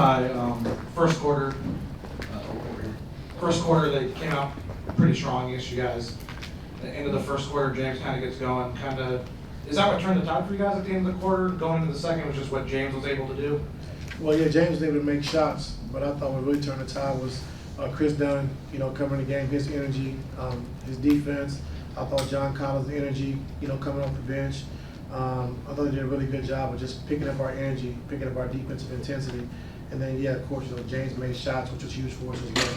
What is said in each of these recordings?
Ty, first quarter they came out pretty strong against you guys. At the end of the first quarter, James kind of gets going. Is that what turned the tide for you guys at the end of the quarter? Going into the second was just what James was able to do? Well, yeah, James was able to make shots, but I thought what really turned the tide was Chris Dunn, covering the game, his energy, his defense. I thought John Collins' energy, coming off the bench. I thought they did a really good job of just picking up our energy, picking up our defensive intensity. And then, yeah, of course, James made shots, which was huge for us as well.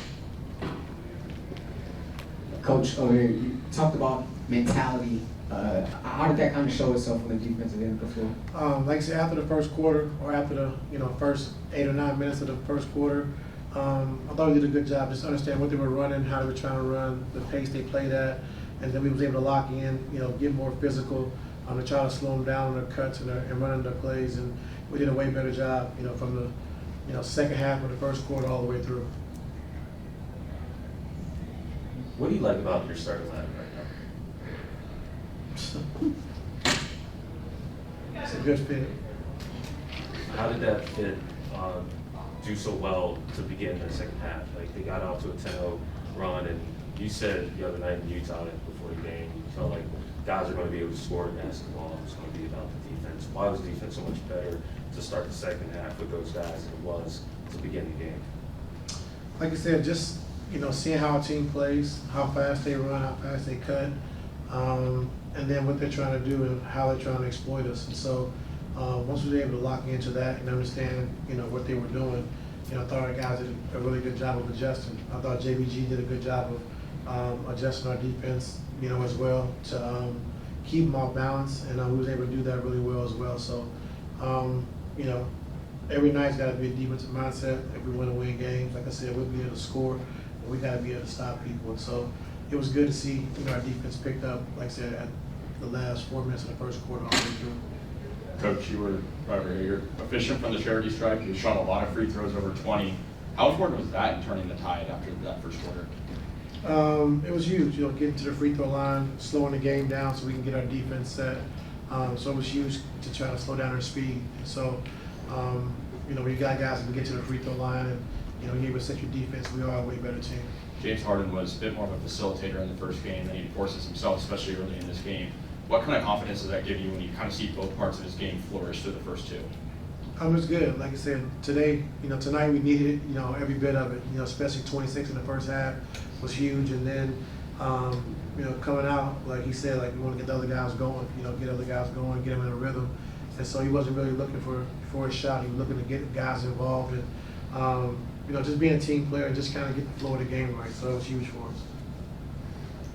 Coach, you talked about mentality. How did that kind of show itself on the defensive end of the floor? Like I said, after the first quarter, or after the first 8 or 9 minutes of the first quarter, I thought we did a good job just understand what they were running, how they were trying to run, the pace they played at, and then we was able to lock in, get more physical, to try to slow them down on their cuts and running their plays, and we did a way better job, from the second half of the first quarter all the way through. What do you like about your starting lineup right now? It's a good fit. How did that fit do so well to begin the second half? Like, they got off to a 10-0 run, and you said the other night in Utah before the game, you felt like guys are going to be able to score the basketball. It's going to be about the defense. Why was defense so much better to start the second half with those guys than it was to begin the game? Like I said, just seeing how a team plays, how fast they run, how fast they cut, and then what they're trying to do and how they're trying to exploit us. And so once we were able to lock into that and understand what they were doing, I thought our guys did a really good job of adjusting. I thought JBG did a good job of adjusting our defense, as well to keep them off balance, and we was able to do that really well as well. So, every night's got to be a defensive mindset. If we want to win games, like I said, we'll be able to score, and we got to be able to stop people. And so, it was good to see our defense picked up, like I said, at the last 4 minutes of the first quarter all the way through. Coach, you're efficient from the charity stripe. You shot a lot of free throws, over 20. How important was that in turning the tide after that first quarter? It was huge, getting to the free throw line, slowing the game down so we can get our defense set. So it was huge to try to slow down their speed. So, when you got guys that can get to the free throw line and, you're able to set your defense, we are a way better team. James Harden was a bit more of a facilitator in the first game than he forces himself, especially early in this game. What kind of confidence does that give you when you kind of see both parts of his game flourish through the first two? It's good. Like I said, today, tonight we needed it, every bit of it, especially 26 in the first half was huge. And then, coming out, like he said, like we want to get the other guys going, get other guys going, get them in a rhythm. And so he wasn't really looking for a shot. He was looking to get guys involved and, just being a team player and just kind of get the flow of the game right. So it was huge for us.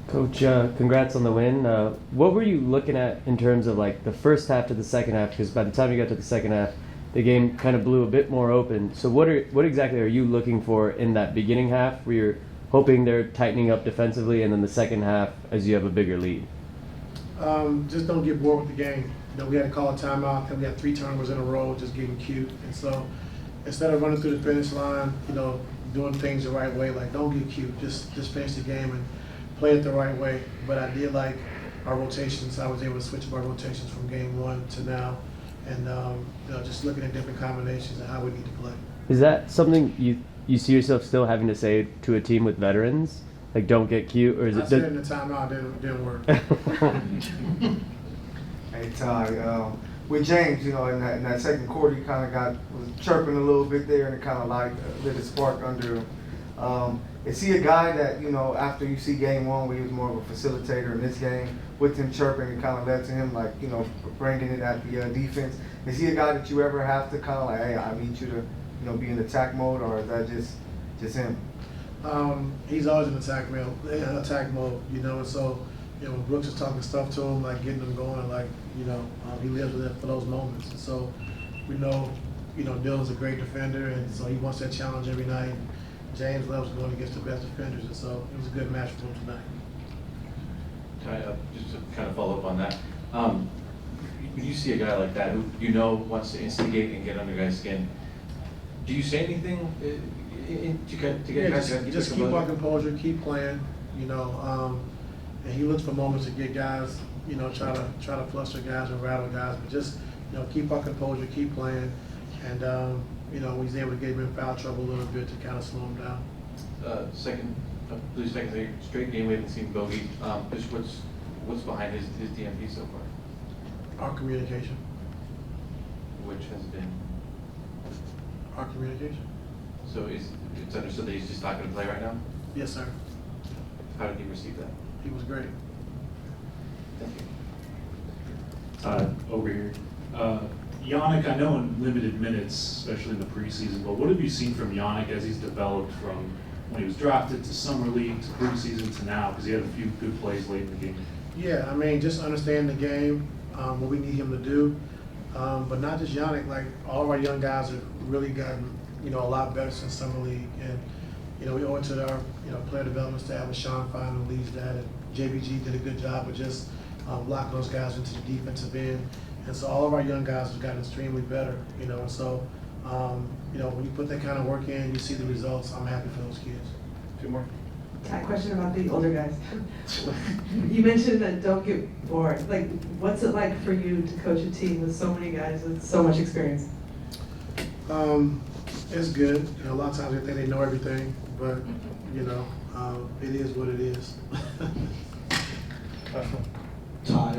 Coach, congrats on the win. What were you looking at in terms of like the first half to the second half? Because by the time you got to the second half, the game kind of blew a bit more open. So what exactly are you looking for in that beginning half where you're hoping they're tightening up defensively, and then the second half as you have a bigger lead? Just don't get bored with the game. We had to call a timeout, and we had 3 turnovers in a row, just getting cute. And so instead of running through the finish line, doing things the right way, like don't get cute. Just finish the game and play it the right way. But I did like our rotations. I was able to switch up our rotations from game 1 to now, and just looking at different combinations and how we need to play. Is that something you see yourself still having to say to a team with veterans? Like, don't get cute, or is it? I said in the timeout, didn't work. Hey Ty, with James, in that second quarter, he kind of was chirping a little bit there, and it kind of lit a spark under him. Is he a guy that, after you see game 1 where he was more of a facilitator in this game, with him chirping, it kind of led to him bringing it at the defense? Is he a guy that you ever have to kind of like, hey, I need you to, be in attack mode, or is that just him? He's always in attack mode, and so, when Brooks is talking stuff to him, like getting him going, he lives with it for those moments. And so we know, Dylan's a great defender, and so he wants that challenge every night. James loves going against the best defenders, and so it was a good match for him tonight. Ty, just to kind of follow up on that, when you see a guy like that who wants to instigate and get under guys' skin, do you say anything to get guys to just keep our composure, keep playing, and he looks for moments to get guys, try to fluster guys and rattle guys, but just keep our composure, keep playing, and you know, he's able to get him in foul trouble a little bit to kind of slow him down. Second straight game we haven't seen Bogey. Just what's behind his DMP so far? Our communication. Which has been, Our communication. so it's understood that he's just not going to play right now? Yes, sir. How did he receive that? He was great. Thank you. Over here. Yannick, I know in limited minutes, especially in the preseason, but what have you seen from Yannick as he's developed from when he was drafted to summer league to preseason to now? Because he had a few good plays late in the game. Yeah, I mean, just understand the game, what we need him to do. But not just Yannick, like all of our young guys have really gotten, you know, a lot better since summer league. And, you know, we owe it to our, you know, player development staff with Sean Fine who leads that, and JBG did a good job of just locking those guys into the defensive end. And so all of our young guys have gotten extremely better, you know. And so, you know, when you put that kind of work in, you see the results. I'm happy for those kids. Two more. A question about the older guys. You mentioned that don't get bored. Like, what's it like for you to coach a team with so many guys with so much experience? It's good. You know, a lot of times they think they know everything, but, you know, it is what it is. Todd,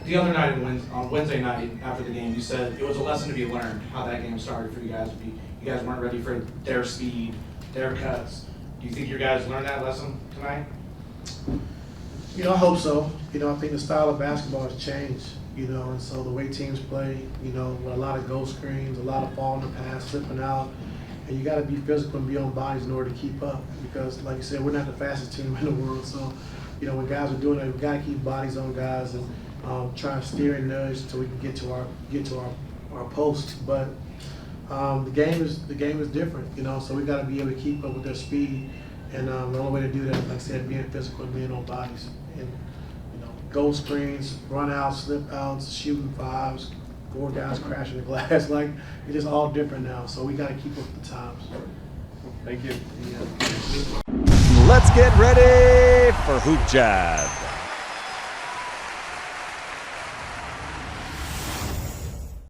the other night on Wednesday night after the game, you said it was a lesson to be learned how that game started for you guys. You guys weren't ready for their speed, their cuts. Do you think your guys learned that lesson tonight? You know, I hope so. You know, I think the style of basketball has changed, you know, and so the way teams play, you know, with a lot of ghost screens, a lot of falling the pass, slipping out, and you got to be physical and be on bodies in order to keep up because, like you said, we're not the fastest team in the world. So, you know, when guys are doing it, we got to keep bodies on guys and try and steer and nudge until we can get to our post. But the game is different, you know, so we got to be able to keep up with their speed. And the only way to do that, like I said, being physical and being on bodies. And, you know, goal screens, run outs, slip outs, shooting fives, 4 guys crashing the glass. Like, it's just all different now. So we got to keep up with the times. Thank you. Let's get ready for Hoop Jab.